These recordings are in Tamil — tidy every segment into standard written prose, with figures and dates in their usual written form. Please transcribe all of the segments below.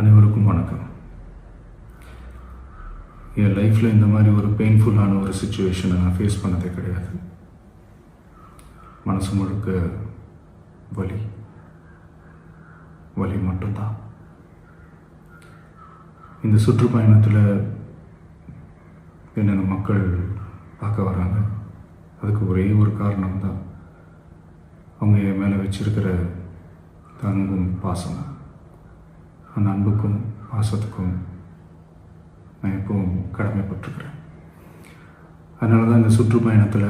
அனைவருக்கும் வணக்கம். என் லைஃப்பில் இந்த மாதிரி ஒரு பெயின்ஃபுல்லான ஒரு சுச்சுவேஷனை நான் ஃபேஸ் பண்ணதே கிடையாது. மனசு முழுக்க வலி வலி மட்டும்தான். இந்த சுற்றுப்பயணத்தில் என்னென்ன மக்கள் பார்க்க வராங்க, அதுக்கு ஒரே ஒரு காரணம் தான் அவங்க என் மேலே வச்சிருக்கிற அன்பும் பாசம். அந்த அன்புக்கும் பாசத்துக்கும் நான் எப்பவும் கடமைப்பட்டிருக்கிறேன். அதனால தான் இந்த சுற்றுப்பயணத்தில்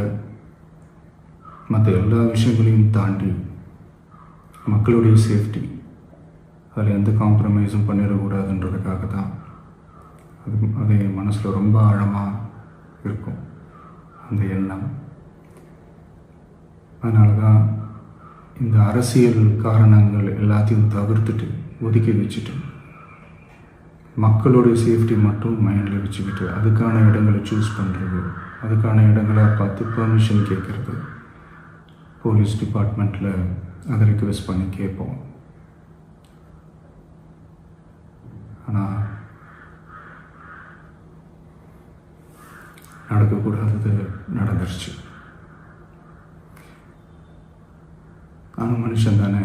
மற்ற எல்லா விஷயங்களையும் தாண்டி மக்களுடைய சேஃப்டி, அதில் எந்த காம்ப்ரமைஸும் பண்ணிடக்கூடாதுன்றதுக்காக தான் அது என் மனசில் ரொம்ப ஆழமாக இருக்கும் அந்த எண்ணம். அதனால தான் இந்த அரசியல் காரணங்கள் எல்லாத்தையும் தவிர்த்துட்டு ஒதுக்கி வச்சுட்டு மக்களுடைய சேஃப்டி மட்டும் மைண்டில் வச்சுக்கிட்டு அதுக்கான இடங்களை சூஸ் பண்ணுறது, அதுக்கான இடங்களை பார்த்து பெர்மிஷன் கேட்குறது, போலீஸ் டிபார்ட்மெண்ட்டில் அதை ரிக்வெஸ்ட் பண்ணி கேட்போம். ஆனால் நடக்கக்கூடாதது நடந்துருச்சு. நானும் மனுஷன் தானே.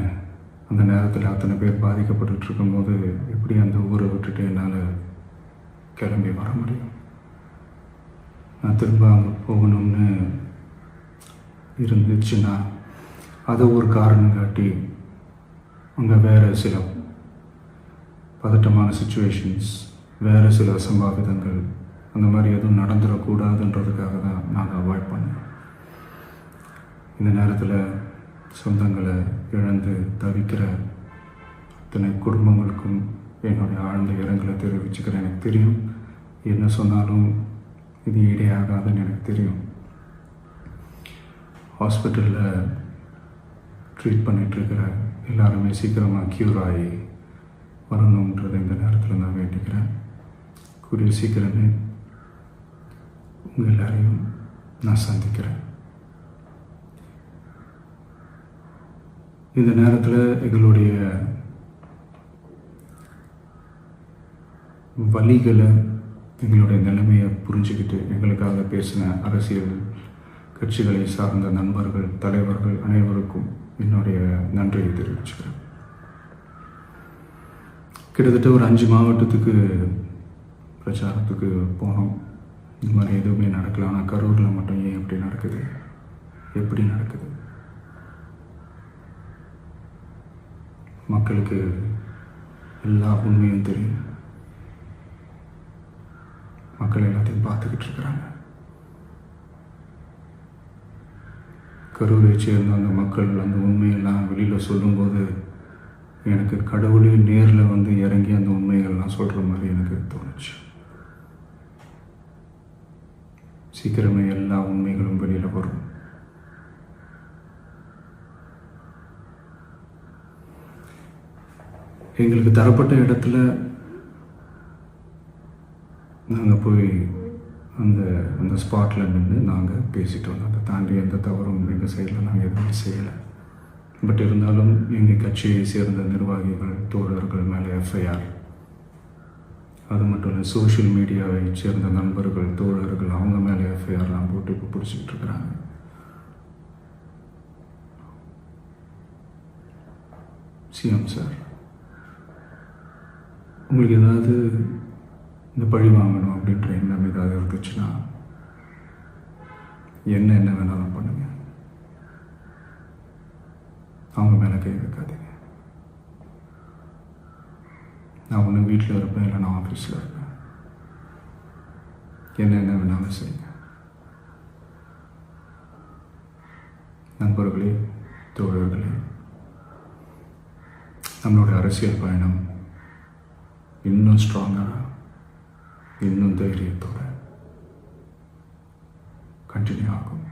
அந்த நேரத்தில் அத்தனை பேர் பாதிக்கப்பட்டு இருக்கும்போது எப்படி அந்த ஊரை விட்டுட்டு என்னால் கிளம்பி வர முடியும்? நான் திரும்ப அங்கே போகணும்னு இருந்துச்சுன்னா அதை ஒரு காரணம் காட்டி அங்கே வேறு சில பதட்டமான சுச்சுவேஷன்ஸ், வேறு சில அசம்பாவிதங்கள் அந்த மாதிரி எதுவும் நடந்துடக்கூடாதுன்றதுக்காக தான் நான் அவாய்ட் பண்ணேன். இந்த நேரத்தில் சொந்தங்களை இழந்து தவிக்கிற அத்தனை குடும்பங்களுக்கும் என்னுடைய ஆழ்ந்த இரங்கலை தெரிவிச்சுக்கிறேன். எனக்கு தெரியும், என்ன சொன்னாலும் இது ஈடேயாகாதுன்னு எனக்கு தெரியும். ஹாஸ்பிட்டலில் ட்ரீட் பண்ணிகிட்ருக்கிற எல்லாருமே சீக்கிரமாக க்யூர் ஆகி வரணுன்றதை இந்த நேரத்தில் நான் வேண்டிக்கிறேன். கூடிய சீக்கிரமே உங்கள் எல்லாரையும் நான் சந்திக்கிறேன். இந்த நேரத்தில் எங்களுடைய வலிகளை, எங்களுடைய நிலைமையை புரிஞ்சுக்கிட்டு எங்களுக்காக பேசின அரசியல் கட்சிகளை சார்ந்த நண்பர்கள், தலைவர்கள் அனைவருக்கும் என்னுடைய நன்றியை தெரிவிச்சுக்கிறேன். கிட்டத்தட்ட ஒரு 5 மாவட்டத்துக்கு பிரச்சாரத்துக்கு போனோம். இந்த மாதிரி எதுவுமே நடக்கல. ஆனால் கரூரில் மட்டும் ஏன் எப்படி நடக்குது, எப்படி நடக்குது? மக்களுக்கு எல்லா உண்மையும் தெரியும். மக்கள் எல்லாத்தையும் பார்த்துக்கிட்டு இருக்கிறாங்க. கரூரை சேர்ந்த அந்த மக்கள் அந்த உண்மையெல்லாம் வெளியில் சொல்லும்போது எனக்கு கடவுளே நேரில் வந்து இறங்கி அந்த உண்மைகள்லாம் சொல்கிற மாதிரி எனக்கு தோணுச்சு. சீக்கிரமே எல்லா உண்மைகளும் வெளியில் வரும். எங்களுக்கு தரப்பட்ட இடத்துல நாங்கள் போய் அந்த ஸ்பாட்டில் நின்று நாங்கள் பேசிட்டு வந்தோம். அதை தாண்டி எந்த தவறும் எங்கள் சைடில் நாங்கள் எதுவுமே செய்யலை. பட் இருந்தாலும் எங்கள் கட்சியை சேர்ந்த நிர்வாகிகள், தோழர்கள் மேலே எஃப்ஐஆர், அது மட்டும் இல்லை சோஷியல் மீடியாவை சேர்ந்த நண்பர்கள், தோழர்கள் அவங்க மேலே எஃப்ஐஆர்லாம் போட்டு இப்போ பிடிச்சிக்கிட்டு இருக்கிறாங்க. சிஎம் சார், உங்களுக்கு ஏதாவது இந்த பழி வாங்கணும் அப்படின்ற எண்ணம் ஏதாவது இருந்துச்சுன்னா என்ன வேணாலும் பண்ணுங்க. அவங்க மேலே கை வைக்காதீங்க. நான் ஒன்று வீட்டில் இருப்பேன், இல்லை நான் ஆஃபீஸில் இருப்பேன். என்ன வேணாலும் செய்யுங்க. நண்பர்களே, தோழர்களே, நம்மளுடைய அரசியல் பயணம் இன்னும் ஸ்ட்ராங்காக, இன்னும் தைரியத்தோட கண்டினியூ ஆகும்.